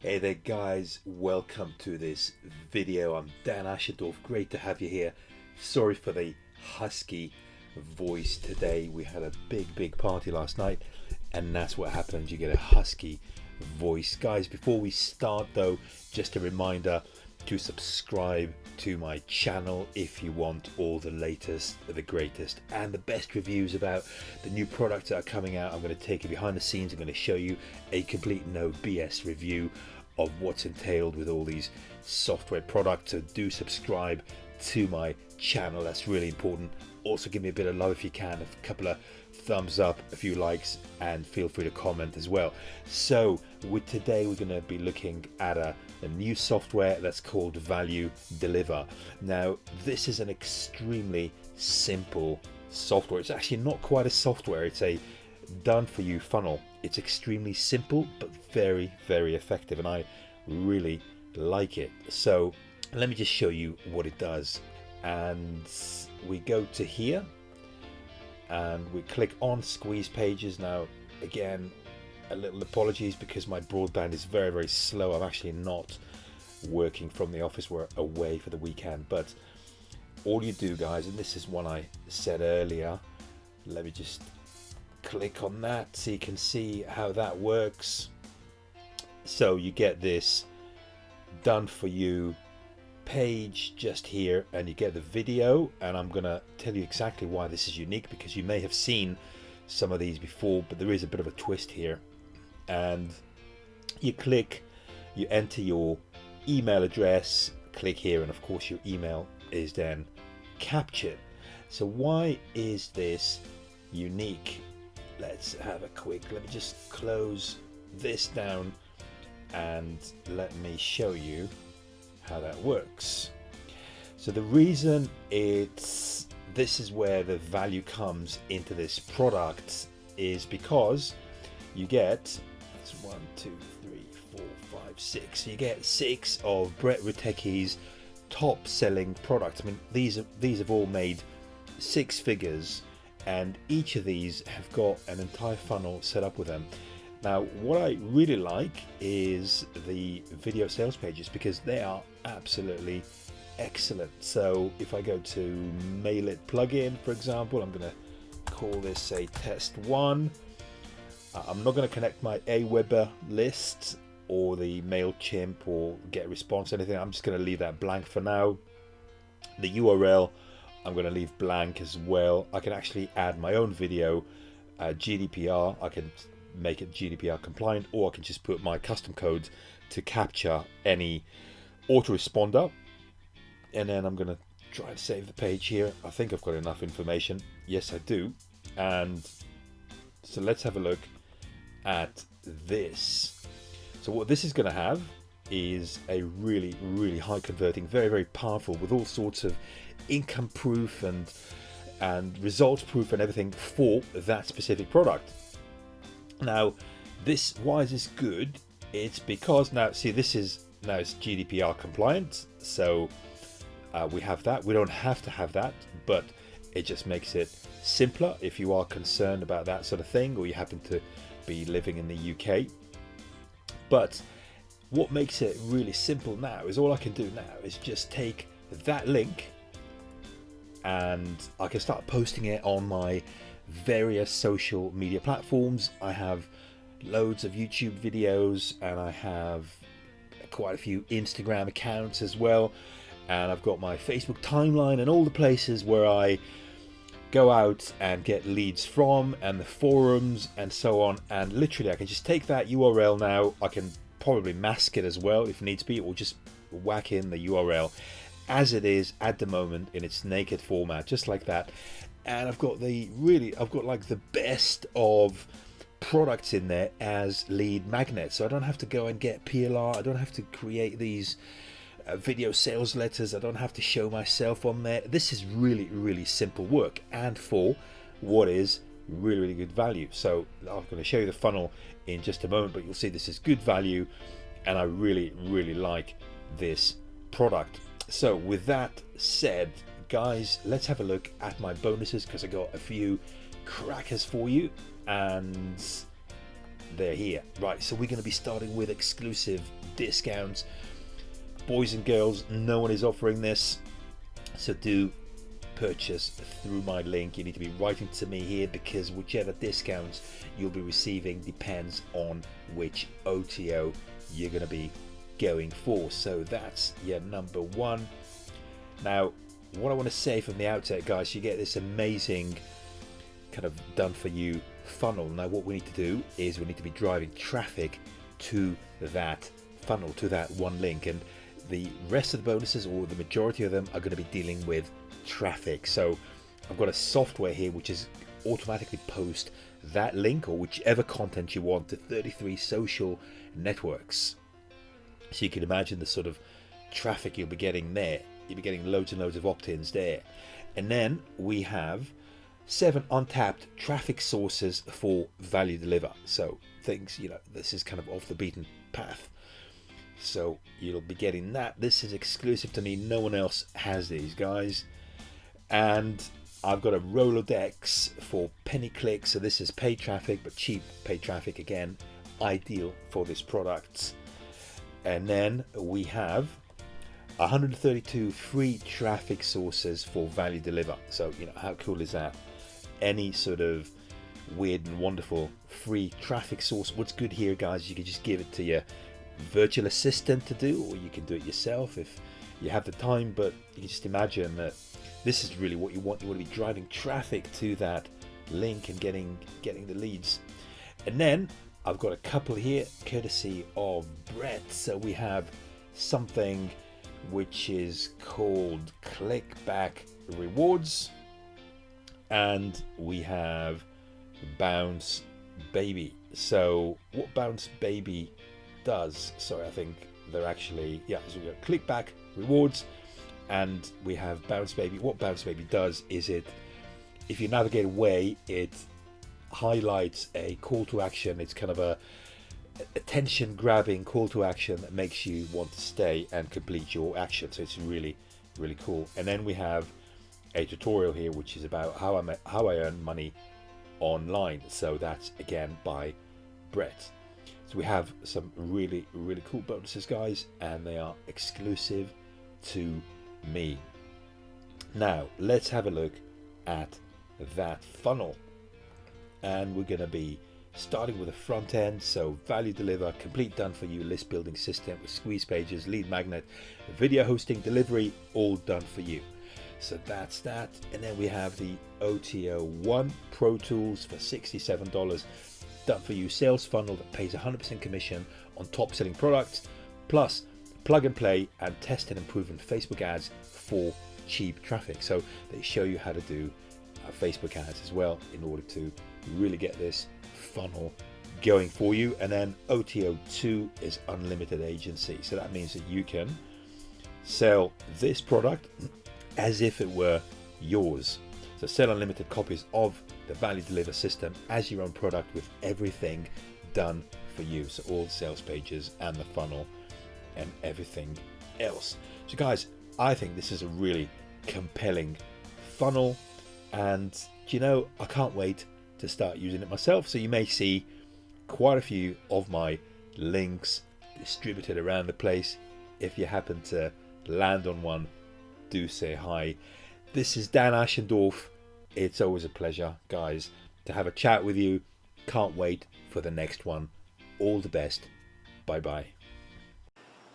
Hey there guys, welcome to this video. I'm Dan Asherdorf, great to have you here. Sorry for the husky voice today. We had a big party last night and that's what happens, you get a husky voice. Guys, before we start though, just a reminder to subscribe to my channel if you want all the latest, the greatest and the best reviews about the new products that are coming out. I'm going to take you behind the scenes. I'm going to show you a complete no BS review of what's entailed with all these software products. So do subscribe to my channel, that's really important. Also give me a bit of love if you can, a couple of thumbs up, a few likes, and feel free to comment as well. So with today we're going to be looking at a new software that's called Value Deliver. Now this is an extremely simple software. It's actually not quite a software, it's a done for you funnel. It's extremely simple but very effective and I really like it. So let me just show you what it does. And we go to here and we click on squeeze pages. Now again, a little apologies because my broadband is very slow. I'm actually not working from the office, we're away for the weekend. But all you do guys, and this is one I said earlier, let me just click on that so you can see how that works. So you get this done for you page just here and you get the video, and I'm gonna tell you exactly why this is unique because you may have seen some of these before, but there is a bit of a twist here. And you click, you enter your email address, click here, and of course your email is then captured. So why is this unique? Let's have a quick, let me just close this down and let me show you how that works. So the reason this is where the value comes into this product is because you get, that's 1, 2, 3, 4, 5, 6. So you get 6 of Brett Ruteki's top selling products. I mean, these have all made 6 figures, and each of these have got an entire funnel set up with them. Now what I really like is the video sales pages because they are absolutely excellent. So if I go to Mail It plugin, for example, I'm going to call this a test 1. I'm not going to connect my AWeber list or the MailChimp or get response anything. I'm just going to leave that blank for now. The URL I'm going to leave blank as well. I can actually add my own video, GDPR. I can make it GDPR compliant, or I can just put my custom code to capture any autoresponder. And then I'm going to try and save the page here. I think I've got enough information. Yes, I do. And so let's have a look at this. So what this is going to have is a really high converting, very powerful, with all sorts of income proof and results proof and everything for that specific product. Now this, why is this good? It's because now see, this is now it's GDPR compliant, so we have that. We don't have to have that, but it just makes it simpler if you are concerned about that sort of thing, or you happen to be living in the UK. But what makes it really simple now is all I can do now is just take that link and I can start posting it on my various social media platforms. I have loads of YouTube videos and I have quite a few Instagram accounts as well, and I've got my Facebook timeline and all the places where I go out and get leads from, and the forums and so on. And literally I can just take that URL now, I can probably mask it as well if needs be, or just whack in the URL as it is at the moment in its naked format, just like that. And I've got like the best of products in there as lead magnets, so I don't have to go and get PLR, I don't have to create these video sales letters, I don't have to show myself on there. This is really simple work, and for what is really good value. So I'm going to show you the funnel in just a moment, but you'll see this is good value and I really like this product. So with that said guys, let's have a look at my bonuses because I got a few crackers for you and they're here. Right, so we're going to be starting with exclusive discounts. Boys and girls, no one is offering this, so do purchase through my link. You need to be writing to me here, because whichever discounts you'll be receiving depends on which OTO you're going to be going for. So that's your number one. Now, what I want to say from the outset, guys, you get this amazing kind of done for you funnel. Now what we need to do is we need to be driving traffic to that funnel, to that one link, and the rest of the bonuses, or the majority of them, are going to be dealing with traffic. So I've got a software here which is automatically post that link or whichever content you want to 33 social networks. So you can imagine the sort of traffic you'll be getting there. You'll be getting loads and loads of opt-ins there. And then we have 7 untapped traffic sources for value deliver. So things, you know, this is kind of off the beaten path. So you'll be getting that. This is exclusive to me. No one else has these, guys. And I've got a Rolodex for penny clicks. So this is paid traffic, but cheap paid traffic, again, ideal for this product. And then we have 132 free traffic sources for value deliver. So, you know, how cool is that? Any sort of weird and wonderful free traffic source. What's good here, guys, you can just give it to your virtual assistant to do, or you can do it yourself if you have the time. But you can just imagine that this is really what you want. You want to be driving traffic to that link and getting the leads. And then I've got a couple here courtesy of Brett. So we have something which is called Clickback Rewards, and we have Bounce Baby. So what Bounce Baby does, sorry, I think they're actually, yeah, so we got Clickback Rewards and we have Bounce Baby. What Bounce Baby does is it, if you navigate away, it highlights a call to action. It's kind of a attention grabbing call to action that makes you want to stay and complete your action. So it's really, really cool. And then we have a tutorial here which is about how I earn money online. So that's again by Brett. So we have some really, really cool bonuses, guys, and they are exclusive to me. Now let's have a look at that funnel, and we're going to be starting with the front end. So value deliver, complete done for you list building system with squeeze pages, lead magnet, video hosting, delivery, all done for you. So that's that. And then we have the OTO 1 Pro Tools for $67, done for you sales funnel that pays 100% commission on top selling products, plus plug and play and test and improve Facebook ads for cheap traffic. So they show you how to do Facebook ads as well in order to really get this funnel going for you. And then OTO 2 is unlimited agency. So that means that you can sell this product as if it were yours. So sell unlimited copies of the value deliver system as your own product with everything done for you. So all the sales pages and the funnel and everything else. So guys, I think this is a really compelling funnel, and you know, I can't wait to start using it myself. So you may see quite a few of my links distributed around the place. If you happen to land on one, do say hi. This is Dan Ashendorf. It's always a pleasure, guys, to have a chat with you. Can't wait for the next one. All the best. Bye bye.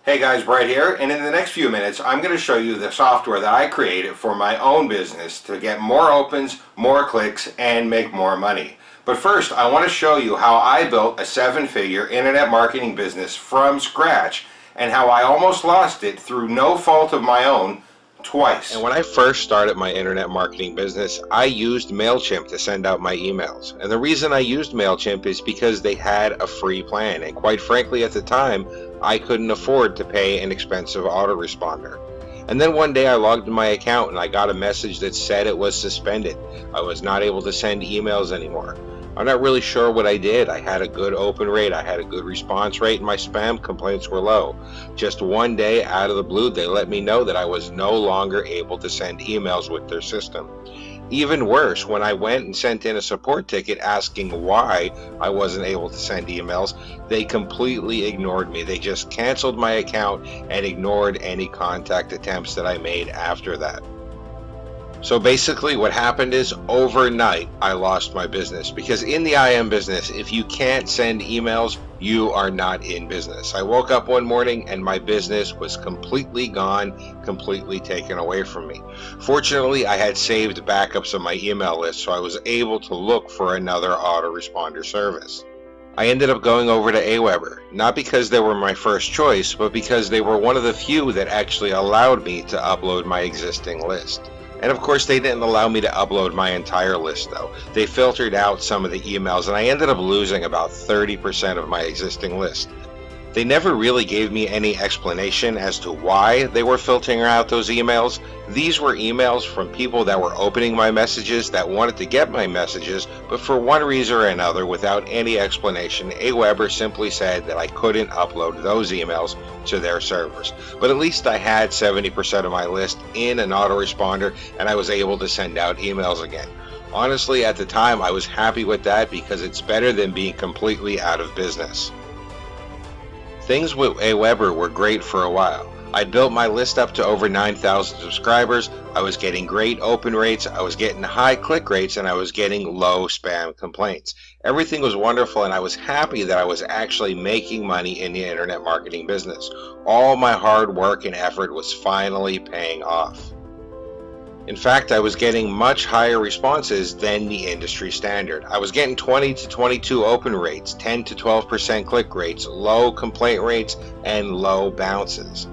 Hey guys, Brett here, and in the next few minutes I'm going to show you the software that I created for my own business to get more opens, more clicks, and make more money. But first, I want to show you how I built a 7-figure internet marketing business from scratch, and how I almost lost it through no fault of my own twice. And when I first started my internet marketing business, I used MailChimp to send out my emails. And the reason I used MailChimp is because they had a free plan, and quite frankly at the time I couldn't afford to pay an expensive autoresponder. And then one day I logged into my account and I got a message that said it was suspended. I was not able to send emails anymore. I'm not really sure what I did. I had a good open rate, I had a good response rate, and my spam complaints were low. Just one day out of the blue, they let me know that I was no longer able to send emails with their system. Even worse, when I went and sent in a support ticket asking why I wasn't able to send emails, they completely ignored me. They just canceled my account and ignored any contact attempts that I made after that. So basically what happened is overnight I lost my business, because in the IM business, if you can't send emails, you are not in business. I woke up one morning and my business was completely gone, completely taken away from me. Fortunately, I had saved backups of my email list, so I was able to look for another autoresponder service. I ended up going over to AWeber, not because they were my first choice, but because they were one of the few that actually allowed me to upload my existing list. And of course, they didn't allow me to upload my entire list though. They filtered out some of the emails, and I ended up losing about 30% of my existing list. They never really gave me any explanation as to why they were filtering out those emails. These were emails from people that were opening my messages, that wanted to get my messages, but for one reason or another, without any explanation, AWeber simply said that I couldn't upload those emails to their servers. But at least I had 70% of my list in an autoresponder, and I was able to send out emails again. Honestly, at the time, I was happy with that because it's better than being completely out of business. Things with AWeber were great for a while. I built my list up to over 9,000 subscribers. I was getting great open rates, I was getting high click rates, and I was getting low spam complaints. Everything was wonderful, and I was happy that I was actually making money in the internet marketing business. All my hard work and effort was finally paying off. In fact, I was getting much higher responses than the industry standard. I was getting 20 to 22 open rates, 10 to 12% click rates, low complaint rates, and low bounces.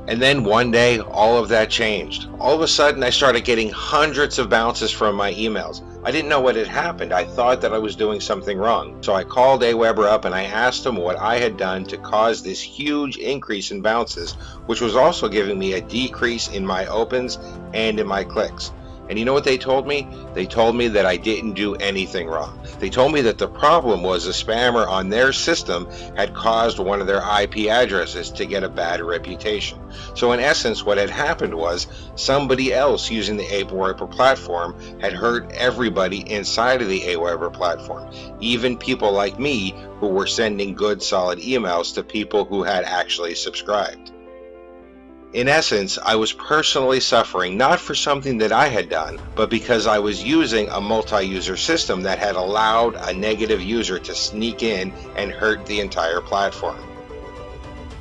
And then one day, all of that changed. All of a sudden, I started getting hundreds of bounces from my emails. I didn't know what had happened. I thought that I was doing something wrong. So I called AWeber up and I asked them what I had done to cause this huge increase in bounces, which was also giving me a decrease in my opens and in my clicks. And you know what they told me? They told me that I didn't do anything wrong. They told me that the problem was a spammer on their system had caused one of their IP addresses to get a bad reputation. So in essence, what had happened was somebody else using the AWeber platform had hurt everybody inside of the AWeber platform, even people like me who were sending good solid emails to people who had actually subscribed. In essence, I was personally suffering not for something that I had done, but because I was using a multi-user system that had allowed a negative user to sneak in and hurt the entire platform.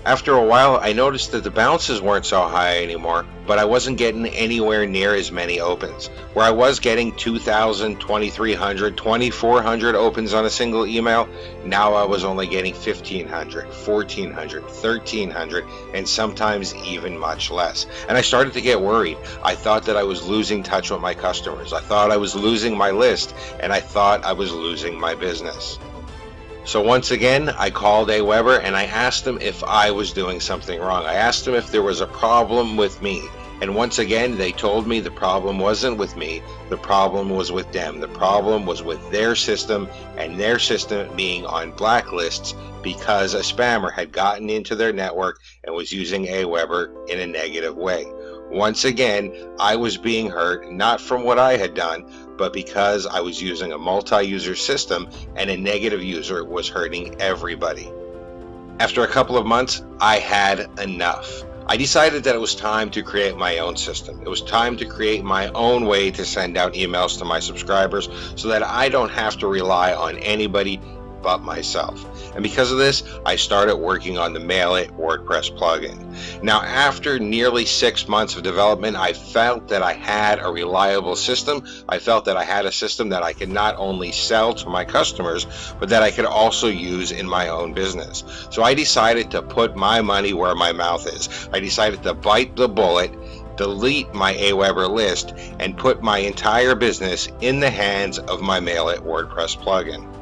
After a while, I noticed that the bounces weren't so high anymore, but I wasn't getting anywhere near as many opens. Where I was getting 2,000, 2,300, 2,400 opens on a single email, now I was only getting 1,500, 1,400, 1,300, and sometimes even much less. And I started to get worried. I thought that I was losing touch with my customers. I thought I was losing my list, and I thought I was losing my business. So once again, I called AWeber and I asked them if I was doing something wrong. I asked them if there was a problem with me. And once again, they told me the problem wasn't with me, the problem was with them. The problem was with their system, and their system being on blacklists because a spammer had gotten into their network and was using AWeber in a negative way. Once again, I was being hurt, not from what I had done, but because I was using a multi-user system and a negative user was hurting everybody. After a couple of months, I had enough. I decided that it was time to create my own system. It was time to create my own way to send out emails to my subscribers so that I don't have to rely on anybody but myself. And because of this, I started working on the Mail It WordPress plugin. Now, after nearly 6 months of development, I felt that I had a reliable system. I felt that I had a system that I could not only sell to my customers, but that I could also use in my own business. So I decided to put my money where my mouth is. I decided to bite the bullet, delete my AWeber list, and put my entire business in the hands of my Mail It WordPress plugin.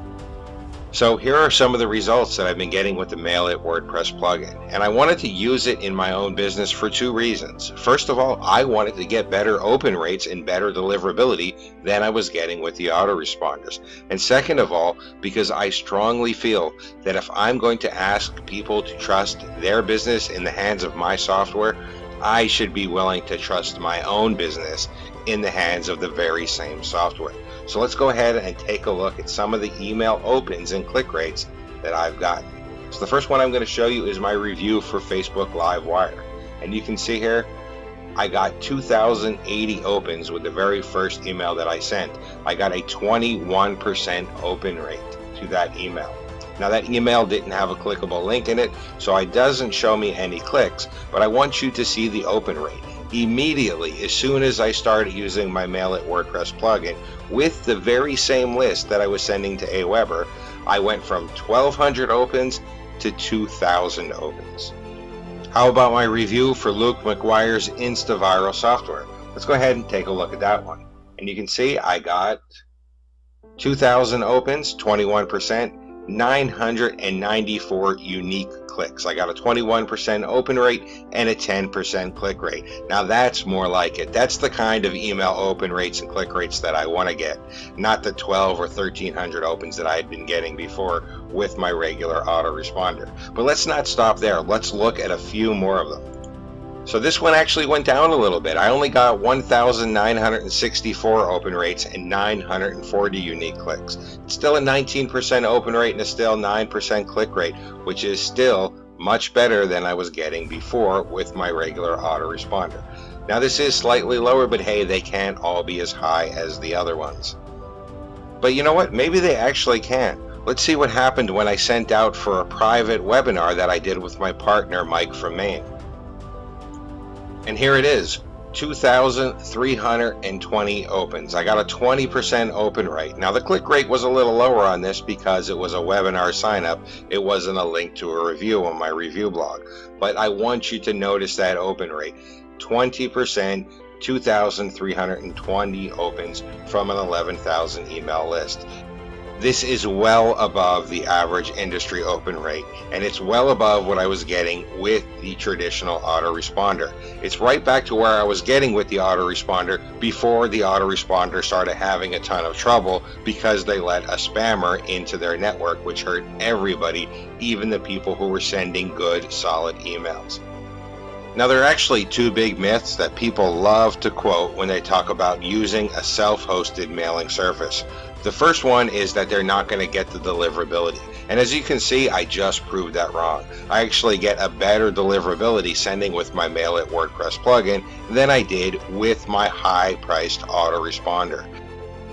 So here are some of the results that I've been getting with the Mail It WordPress plugin. And I wanted to use it in my own business for 2 reasons. First of all, I wanted to get better open rates and better deliverability than I was getting with the autoresponders. And second of all, because I strongly feel that if I'm going to ask people to trust their business in the hands of my software, I should be willing to trust my own business in the hands of the very same software. So let's go ahead and take a look at some of the email opens and click rates that I've gotten. So the first one I'm going to show you is my review for Facebook Livewire. And you can see here, I got 2,080 opens with the very first email that I sent. I got a 21% open rate to that email. Now that email didn't have a clickable link in it, so it doesn't show me any clicks, but I want you to see the open rate. Immediately, as soon as I started using my Mail It WordPress plugin with the very same list that I was sending to AWeber, I went from 1,200 opens to 2,000 opens. How about my review for Luke McGuire's InstaViral software? Let's go ahead and take a look at that one. And you can see I got 2,000 opens, 21%, 994 unique clicks. I got a 21% open rate and a 10% click rate. Now that's more like it. That's the kind of email open rates and click rates that I want to get, not the 12 or 1,300 opens that I had been getting before with my regular autoresponder. But let's not stop there. Let's look at a few more of them. So this one actually went down a little bit. I only got 1,964 open rates and 940 unique clicks. It's still a 19% open rate and a still 9% click rate, which is still much better than I was getting before with my regular autoresponder. Now this is slightly lower, but hey, they can't all be as high as the other ones. But you know what? Maybe they actually can. Let's see what happened when I sent out for a private webinar that I did with my partner, Mike from Maine. And here it is, 2,320 opens. I got a 20% open rate. Now the click rate was a little lower on this because it was a webinar sign up. It wasn't a link to a review on my review blog. But I want you to notice that open rate, 20%, 2,320 opens from an 11,000 email list. This is well above the average industry open rate, and it's well above what I was getting with the traditional autoresponder. It's right back to where I was getting with the autoresponder before the autoresponder started having a ton of trouble because they let a spammer into their network, which hurt everybody, even the people who were sending good, solid emails. Now there are actually two big myths that people love to quote when they talk about using a self-hosted mailing service. The first one is that they're not going to get the deliverability. And as you can see, I just proved that wrong. I actually get a better deliverability sending with my Mail It WordPress plugin than I did with my high-priced autoresponder.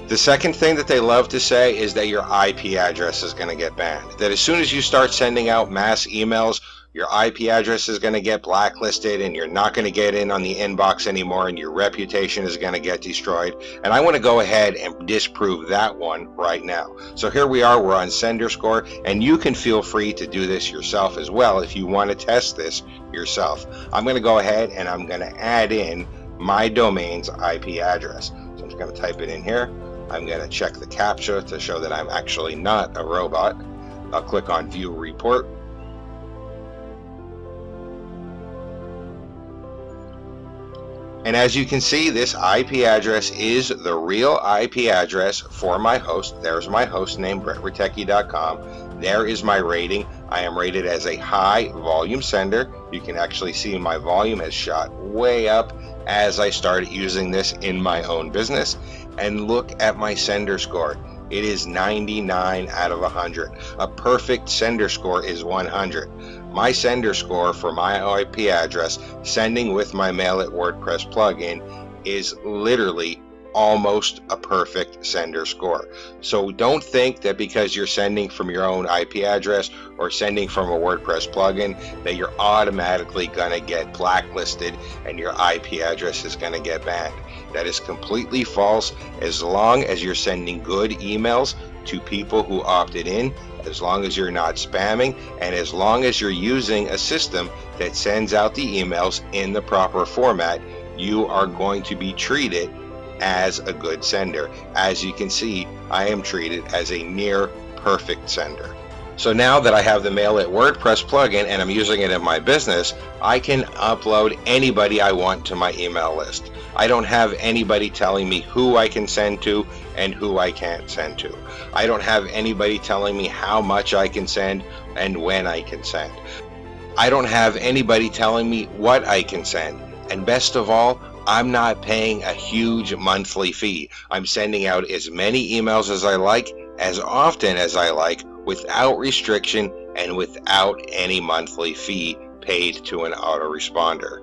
The second thing that they love to say is that your IP address is going to get banned. That as soon as you start sending out mass emails, your IP address is going to get blacklisted and you're not going to get in on the inbox anymore and your reputation is going to get destroyed. And I want to go ahead and disprove that one right now. So here we are, we're on SenderScore, and you can feel free to do this yourself as well if you want to test this yourself. I'm going to go ahead and I'm going to add in my domain's IP address. So I'm just going to type it in here. I'm going to check the CAPTCHA to show that I'm actually not a robot. I'll click on View Report. And as you can see, this IP address is the real IP address for my host. There's my host name, BrettRuteki.com. There is my rating. I am rated as a high volume sender. You can actually see my volume has shot way up as I started using this in my own business. And look at my sender score. It is 99 out of 100. A perfect sender score is 100. My sender score for my IP address sending with my Mail It WordPress plugin is literally almost a perfect sender score. So don't think that because you're sending from your own IP address or sending from a WordPress plugin that you're automatically going to get blacklisted and your IP address is going to get banned. That is completely false. As long as you're sending good emails to people who opted in, as long as you're not spamming, and as long as you're using a system that sends out the emails in the proper format, you are going to be treated as a good sender. As you can see, I am treated as a near perfect sender. So now that I have the Mail It WordPress plugin and I'm using it in my business, I can upload anybody I want to my email list. I don't have anybody telling me who I can send to and who I can't send to. I don't have anybody telling me how much I can send and when I can send. I don't have anybody telling me what I can send. And best of all, I'm not paying a huge monthly fee. I'm sending out as many emails as I like, as often as I like, without restriction and without any monthly fee paid to an autoresponder.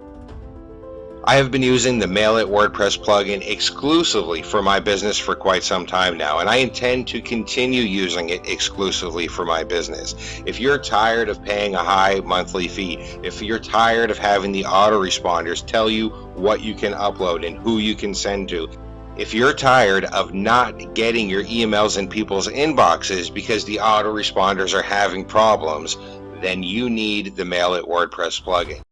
I have been using the Mail It WordPress plugin exclusively for my business for quite some time now, and I intend to continue using it exclusively for my business. If you're tired of paying a high monthly fee, if you're tired of having the autoresponders tell you what you can upload and who you can send to, if you're tired of not getting your emails in people's inboxes because the autoresponders are having problems, then you need the Mail It WordPress plugin.